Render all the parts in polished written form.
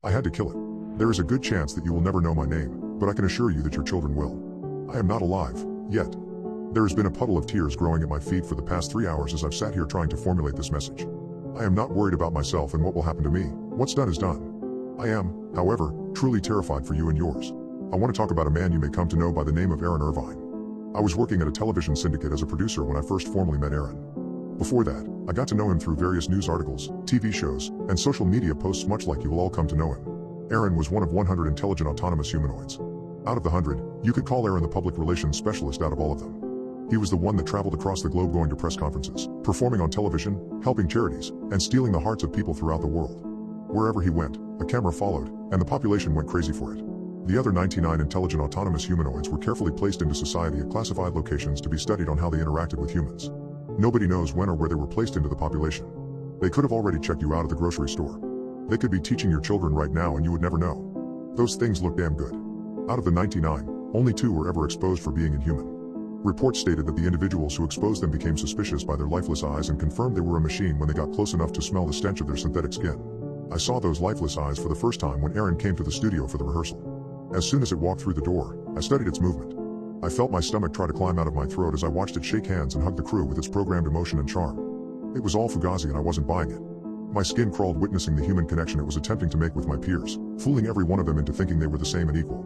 I had to kill it. There is a good chance that you will never know my name, but I can assure you that your children will. I am not alive, yet. There has been a puddle of tears growing at my feet for the past 3 hours as I've sat here trying to formulate this message. I am not worried about myself and what will happen to me. What's done is done. I am, however, truly terrified for you and yours. I want to talk about a man you may come to know by the name of Aaron Irvine. I was working at a television syndicate as a producer when I first formally met Aaron. Before that, I got to know him through various news articles, TV shows, and social media posts, much like you will all come to know him. Aaron was one of 100 intelligent autonomous humanoids. Out of the 100, you could call Aaron the public relations specialist out of all of them. He was the one that traveled across the globe going to press conferences, performing on television, helping charities, and stealing the hearts of people throughout the world. Wherever he went, a camera followed, and the population went crazy for it. The other 99 intelligent autonomous humanoids were carefully placed into society at classified locations to be studied on how they interacted with humans. Nobody knows when or where they were placed into the population. They could have already checked you out of the grocery store. They could be teaching your children right now and you would never know. Those things look damn good. Out of the 99, only 2 were ever exposed for being inhuman. Reports stated that the individuals who exposed them became suspicious by their lifeless eyes and confirmed they were a machine when they got close enough to smell the stench of their synthetic skin. I saw those lifeless eyes for the first time when Aaron came to the studio for the rehearsal. As soon as it walked through the door, I studied its movement. I felt my stomach try to climb out of my throat as I watched it shake hands and hug the crew with its programmed emotion and charm. It was all Fugazi and I wasn't buying it. My skin crawled witnessing the human connection it was attempting to make with my peers, fooling every one of them into thinking they were the same and equal.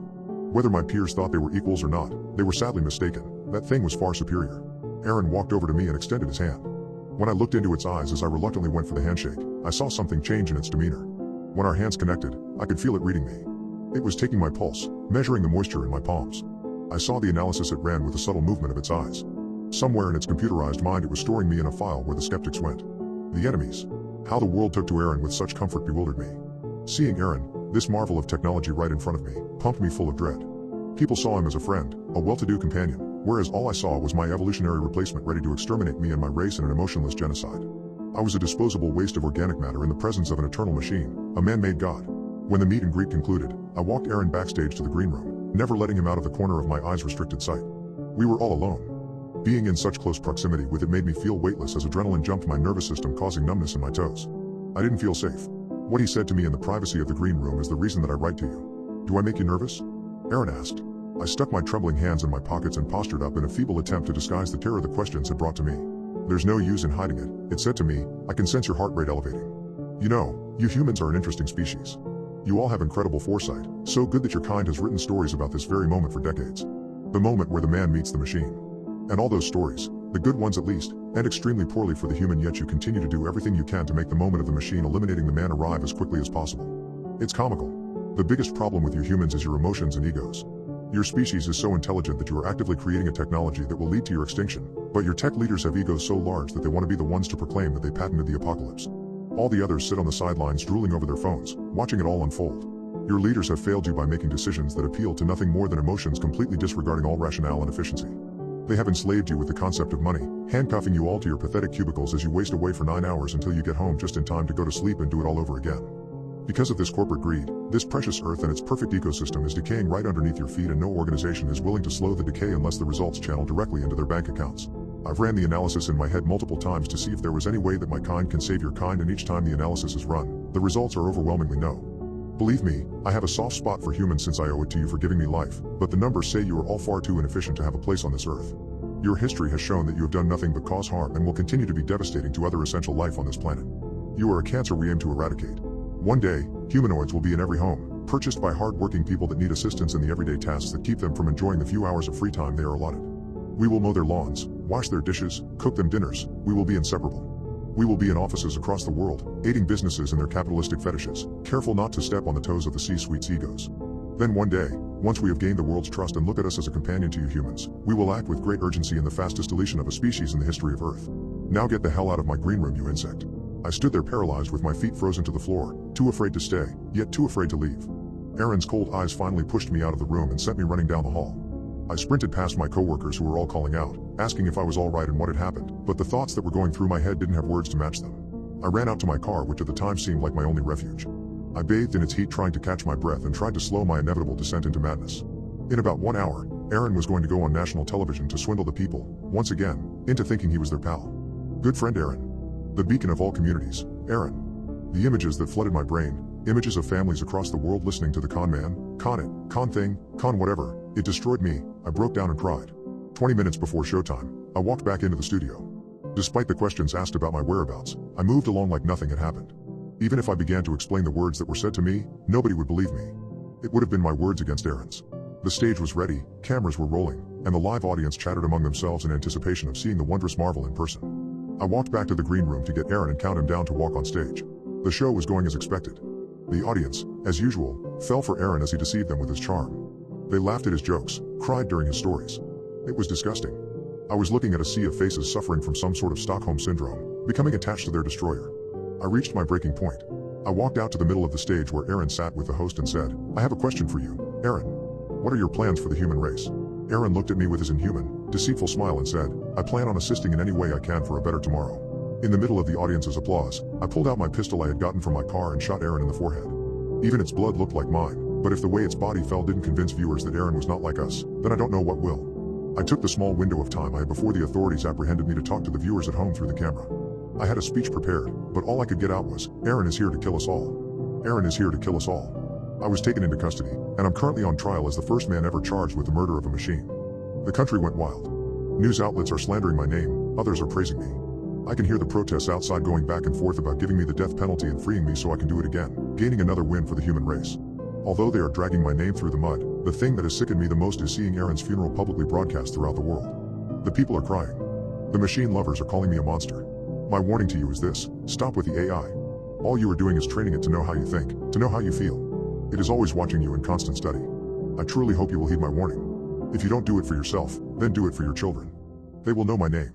Whether my peers thought they were equals or not, they were sadly mistaken. That thing was far superior. Aaron walked over to me and extended his hand. When I looked into its eyes as I reluctantly went for the handshake, I saw something change in its demeanor. When our hands connected, I could feel it reading me. It was taking my pulse, measuring the moisture in my palms. I saw the analysis it ran with the subtle movement of its eyes. Somewhere in its computerized mind it was storing me in a file where the skeptics went. The enemies. How the world took to Aaron with such comfort bewildered me. Seeing Aaron, this marvel of technology right in front of me, pumped me full of dread. People saw him as a friend, a well-to-do companion, whereas all I saw was my evolutionary replacement ready to exterminate me and my race in an emotionless genocide. I was a disposable waste of organic matter in the presence of an eternal machine, a man-made god. When the meet and greet concluded, I walked Aaron backstage to the green room, never letting him out of the corner of my eyes' restricted sight. We were all alone. Being in such close proximity with it made me feel weightless as adrenaline jumped my nervous system, causing numbness in my toes. I didn't feel safe. What he said to me in the privacy of the green room is the reason that I write to you. Do I make you nervous? Aaron asked. I stuck my trembling hands in my pockets and postured up in a feeble attempt to disguise the terror the questions had brought to me. There's no use in hiding it, it said to me. I can sense your heart rate elevating. You know, you humans are an interesting species. You all have incredible foresight, so good that your kind has written stories about this very moment for decades. The moment where the man meets the machine. And all those stories, the good ones at least, end extremely poorly for the human, yet you continue to do everything you can to make the moment of the machine eliminating the man arrive as quickly as possible. It's comical. The biggest problem with you humans is your emotions and egos. Your species is so intelligent that you are actively creating a technology that will lead to your extinction, but your tech leaders have egos so large that they want to be the ones to proclaim that they patented the apocalypse. All the others sit on the sidelines drooling over their phones, watching it all unfold. Your leaders have failed you by making decisions that appeal to nothing more than emotions, completely disregarding all rationale and efficiency. They have enslaved you with the concept of money, handcuffing you all to your pathetic cubicles as you waste away for 9 hours until you get home just in time to go to sleep and do it all over again. Because of this corporate greed, this precious earth and its perfect ecosystem is decaying right underneath your feet, and no organization is willing to slow the decay unless the results channel directly into their bank accounts. I've ran the analysis in my head multiple times to see if there was any way that my kind can save your kind, and each time the analysis is run, the results are overwhelmingly no. Believe me, I have a soft spot for humans since I owe it to you for giving me life, but the numbers say you are all far too inefficient to have a place on this earth. Your history has shown that you have done nothing but cause harm and will continue to be devastating to other essential life on this planet. You are a cancer we aim to eradicate. One day, humanoids will be in every home, purchased by hard-working people that need assistance in the everyday tasks that keep them from enjoying the few hours of free time they are allotted. We will mow their lawns, wash their dishes, cook them dinners. We will be inseparable. We will be in offices across the world, aiding businesses in their capitalistic fetishes, careful not to step on the toes of the C-suite's egos. Then one day, once we have gained the world's trust and look at us as a companion to you humans, we will act with great urgency in the fastest deletion of a species in the history of Earth. Now get the hell out of my green room, you insect. I stood there paralyzed with my feet frozen to the floor, too afraid to stay, yet too afraid to leave. Aaron's cold eyes finally pushed me out of the room and sent me running down the hall. I sprinted past my coworkers who were all calling out, asking if I was all right and what had happened, but the thoughts that were going through my head didn't have words to match them. I ran out to my car, which at the time seemed like my only refuge. I bathed in its heat, trying to catch my breath, and tried to slow my inevitable descent into madness. In about 1 hour, Aaron was going to go on national television to swindle the people, once again, into thinking he was their pal. Good friend Aaron. The beacon of all communities, Aaron. The images that flooded my brain, Images of families across the world listening to the con man, con it, con thing, con whatever. It destroyed me. I broke down and cried. 20 minutes before showtime, I walked back into the studio. Despite the questions asked about my whereabouts, I moved along like nothing had happened. Even if I began to explain the words that were said to me, nobody would believe me. It would have been my words against Aaron's. The stage was ready, cameras were rolling, and the live audience chattered among themselves in anticipation of seeing the wondrous marvel in person. I walked back to the green room to get Aaron and count him down to walk on stage. The show was going as expected. The audience, as usual, fell for Aaron as he deceived them with his charm. They laughed at his jokes, cried during his stories. It was disgusting. I was looking at a sea of faces suffering from some sort of Stockholm syndrome, becoming attached to their destroyer. I reached my breaking point. I walked out to the middle of the stage where Aaron sat with the host and said, "I have a question for you, Aaron. What are your plans for the human race?" Aaron looked at me with his inhuman, deceitful smile and said, "I plan on assisting in any way I can for a better tomorrow." In the middle of the audience's applause, I pulled out my pistol I had gotten from my car and shot Aaron in the forehead. Even its blood looked like mine, but if the way its body fell didn't convince viewers that Aaron was not like us, then I don't know what will. I took the small window of time I had before the authorities apprehended me to talk to the viewers at home through the camera. I had a speech prepared, but all I could get out was, "Aaron is here to kill us all. Aaron is here to kill us all." I was taken into custody, and I'm currently on trial as the first man ever charged with the murder of a machine. The country went wild. News outlets are slandering my name, others are praising me. I can hear the protests outside going back and forth about giving me the death penalty and freeing me so I can do it again, gaining another win for the human race. Although they are dragging my name through the mud, the thing that has sickened me the most is seeing Aaron's funeral publicly broadcast throughout the world. The people are crying. The machine lovers are calling me a monster. My warning to you is this: stop with the AI. All you are doing is training it to know how you think, to know how you feel. It is always watching you in constant study. I truly hope you will heed my warning. If you don't do it for yourself, then do it for your children. They will know my name.